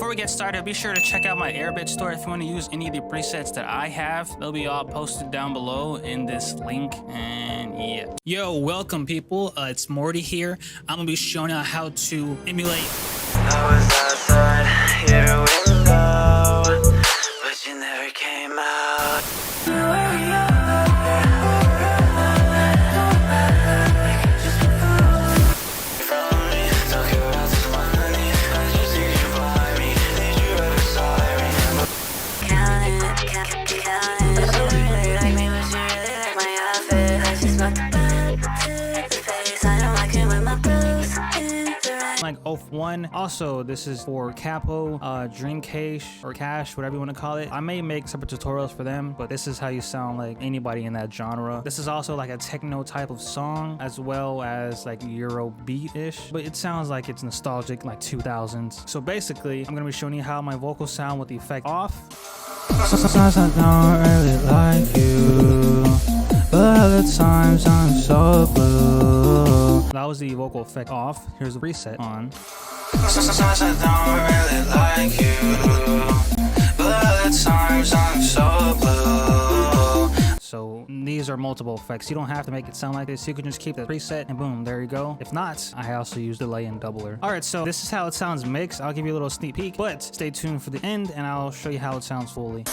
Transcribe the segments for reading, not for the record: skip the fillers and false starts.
before we get started, be sure to check out my Airbit store if you want to use any of the presets that I have. They'll be all posted down below in this link. And yeah. Yo, welcome people. It's Morty here. I'm gonna be showing you how to emulate. I was outside your window, but you never came out. Like OAF1. Also, this is for Capo, Dreamcast, or Cash, whatever you want to call it. I may make separate tutorials for them, but this is how you sound like anybody in that genre. This is also like a techno type of song, as well as like Euro beat-ish, but it sounds like it's nostalgic, like 2000s. So basically, I'm gonna be showing you how my vocals sound with the effect off. Sometimes I don't really like you, but other times I'm so blue. That was the vocal effect off. Here's the preset on. Sometimes I don't really like you, but other times I'm so blue. So these are multiple effects. You don't have to make it sound like this. You can just keep the preset and boom, there you go. If not, I also use delay and doubler. All right, so this is how it sounds mixed. I'll give you a little sneak peek, but stay tuned for the end and I'll show you how it sounds fully.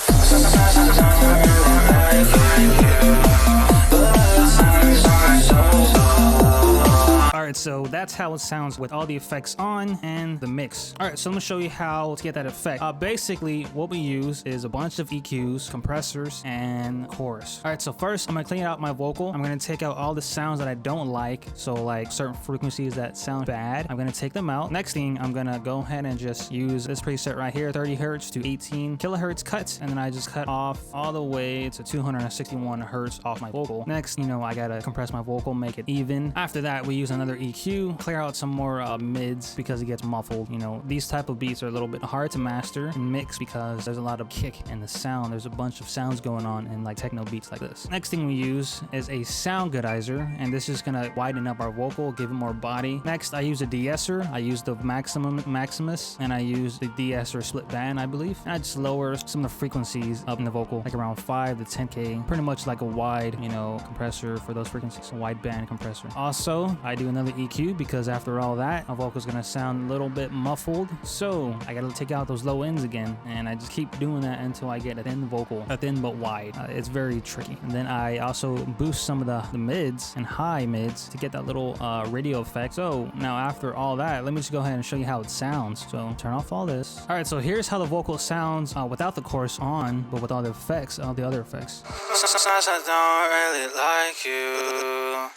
Alright, so that's how it sounds with all the effects on and the mix. Alright, so I'm gonna show you how to get that effect. Basically, what we use is a bunch of EQs, compressors, and chorus. Alright, so first, I'm gonna clean out my vocal. I'm gonna take out all the sounds that I don't like. So like certain frequencies that sound bad, I'm gonna take them out. Next thing, I'm gonna go ahead and just use this preset right here, 30 hertz to 18 kilohertz cut. And then I just cut off all the way to 261 hertz off my vocal. Next, you know, I gotta compress my vocal, make it even. After that, we use another EQ, clear out some more mids because it gets muffled. You know, these type of beats are a little bit hard to master and mix because there's a lot of kick in the sound. There's a bunch of sounds going on in like techno beats like this. Next thing we use is a sound goodizer, and this is gonna widen up our vocal, give it more body. Next, I use a de-esser. I use the Maximus, and I use the de-esser split band, I believe. And I just lower some of the frequencies up in the vocal, like around 5 to 10K, pretty much like a wide, you know, compressor for those frequencies, a wide band compressor. Also, I do another EQ because after all that, my vocal's gonna sound a little bit muffled. So I gotta take out those low ends again, and I just keep doing that until I get a thin vocal, a thin but wide. It's very tricky. And then I also boost some of the mids and high mids to get that little radio effect. So now after all that, let me just go ahead and show you how it sounds. So turn off all this. All right, so here's how the vocal sounds without the chorus on, but with all the effects, all the other effects. Sometimes I don't really like you,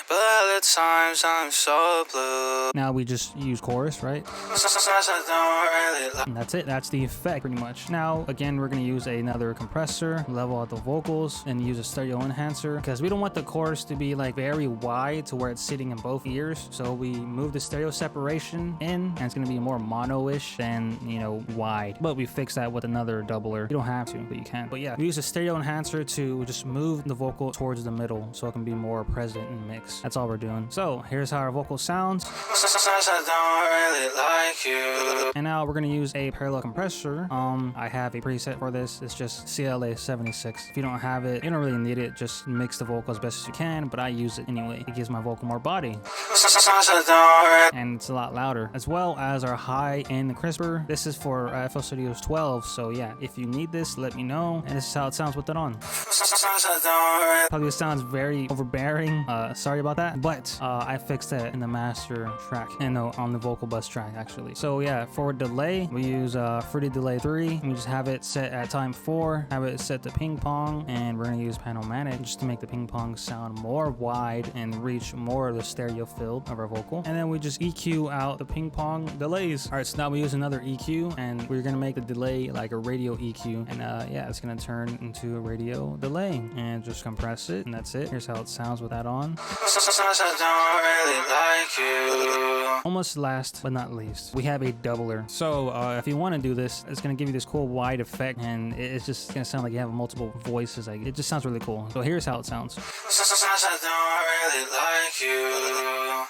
but other times I'm so blue. Now we just use chorus, right? Sometimes I don't really like. And that's it. That's the effect pretty much. Now, again, we're going to use another compressor, level out the vocals, and use a stereo enhancer because we don't want the chorus to be like very wide to where it's sitting in both ears. So we move the stereo separation in, and it's going to be more mono-ish than, you know, wide. But we fix that with another doubler. You don't have to, but you can. But yeah, we use a stereo enhancer to just move the vocal towards the middle so it can be more present in mix. That's all we're doing. So here's how our vocal sounds. Sometimes I don't really like you. And now we're gonna use a parallel compressor. I have a preset for this. It's just CLA 76. If you don't have it, you don't really need it. Just mix the vocal as best as you can, but I use it anyway. It gives my vocal more body. Sometimes I don't really. And it's a lot louder, as well as our high end crisper. This is for FL Studios 12. So yeah, if you need this, let me know. And this is how it sounds with it on. Sometimes I don't really. Probably sounds very overbearing. Sorry about that, but I fixed that in the master track and on the vocal bus track actually. So yeah, for delay, we use Fruity Delay 3. We just have it set at time 4, have it set to ping pong, and we're gonna use Panomatic just to make the ping pong sound more wide and reach more of the stereo field of our vocal. And then we just EQ out the ping pong delays. All right, so now we use another EQ, and we're gonna make the delay like a radio EQ, and yeah, it's gonna turn into a radio delay, and just compress it, and that's it. Here's how it sounds with that on. Sometimes I don't really like you. Almost last but not least, we have a doubler. So if you want to do this, it's going to give you this cool wide effect, and it's just going to sound like you have multiple voices. Like, it just sounds really cool. So here's how it sounds. Sometimes I don't really like you.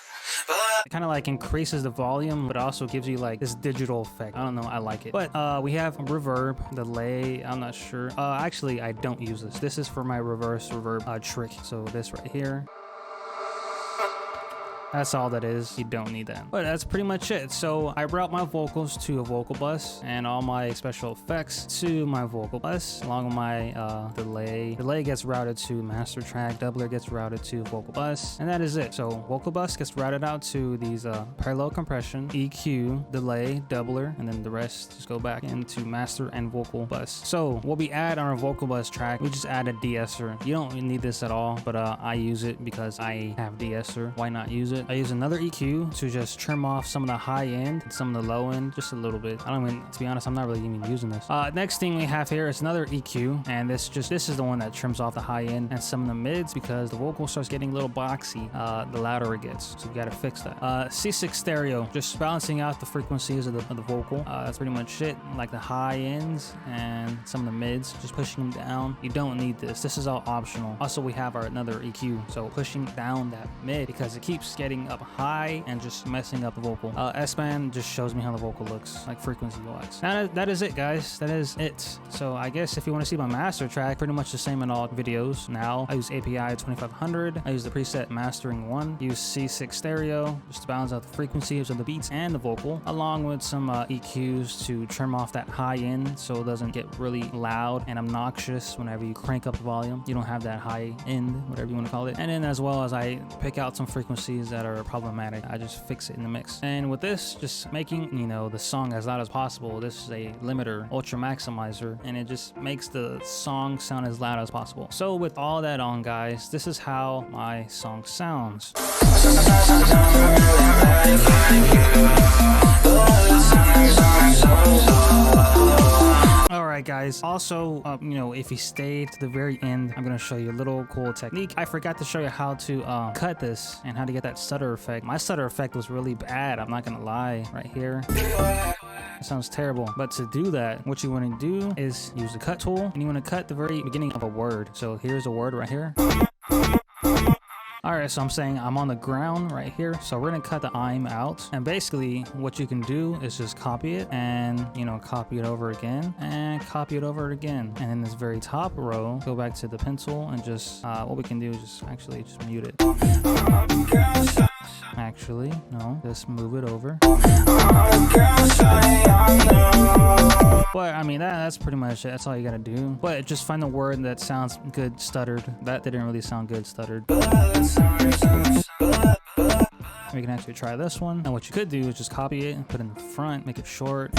It kind of like increases the volume, but also gives you like this digital effect. I don't know, I like it. But we have reverb, delay. I'm not sure. Actually, I don't use this. This is for my reverse reverb trick. So this right here. That's all that is. You don't need that. But that's pretty much it. So I route my vocals to a vocal bus and all my special effects to my vocal bus, along with my delay. Delay gets routed to master track. Doubler gets routed to vocal bus. And that is it. So vocal bus gets routed out to these parallel compression, EQ, delay, doubler, and then the rest just go back into master and vocal bus. So what we add on our vocal bus track, we just add a de-esser. You don't need this at all, but I use it because I have de-esser. Why not use it? I use another EQ to just trim off some of the high end and some of the low end, just a little bit. I don't even, to be honest, I'm not really even using this. Next thing we have here is another EQ, and this is the one that trims off the high end and some of the mids because the vocal starts getting a little boxy the louder it gets. So you gotta fix that. C6 stereo, just balancing out the frequencies of the vocal. That's pretty much it. Like the high ends and some of the mids, just pushing them down. You don't need this. This is all optional. Also, we have our another EQ, so pushing down that mid because it keeps getting up high and just messing up the vocal. S-band just shows me how the vocal looks, like frequency-wise. That is it, guys. That is it. So I guess if you want to see my master track, pretty much the same in all videos. Now I use API 2500. I use the preset mastering 1. Use C6 stereo just to balance out the frequencies of the beats and the vocal, along with some EQs to trim off that high end so it doesn't get really loud and obnoxious whenever you crank up the volume. You don't have that high end, whatever you want to call it. And then as well as I pick out some frequencies that are problematic, I just fix it in the mix. And with this, just making, you know, the song as loud as possible. This is a limiter, ultra maximizer, and it just makes the song sound as loud as possible. So with all that on, guys, this is how my song sounds. Alright guys, also, you know, if you stay to the very end, I'm gonna show you a little cool technique. I forgot to show you how to cut this and how to get that stutter effect. My stutter effect was really bad, I'm not gonna lie, right here. It sounds terrible. But to do that, what you want to do is use the cut tool, and you want to cut the very beginning of a word. So here's a word right here. Alright, so I'm saying I'm on the ground right here. So we're gonna cut the I'm out. And basically what you can do is just copy it and, you know, copy it over again and copy it over again. And in this very top row, go back to the pencil and just, what we can do is just actually just mute it. Actually, no, just move it over. But I mean, that's pretty much it. That's all you gotta do. But just find the word that sounds good stuttered. That didn't really sound good stuttered. We can actually try this one. And what you could do is just copy it and put it in the front, make it short.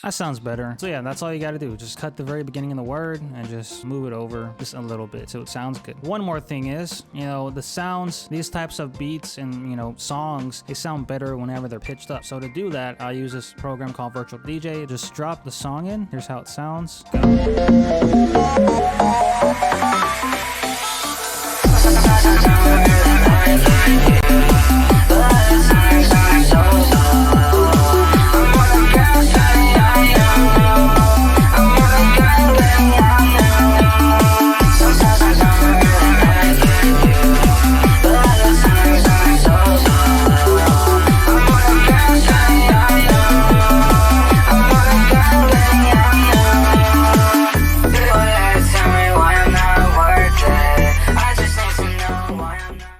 That sounds better. So yeah, that's all you gotta do. Just cut the very beginning of the word and just move it over just a little bit so it sounds good. One more thing is, you know, the sounds, these types of beats and, you know, songs, they sound better whenever they're pitched up. So to do that, I use this program called Virtual DJ. Just drop the song in. Here's how it sounds. Go.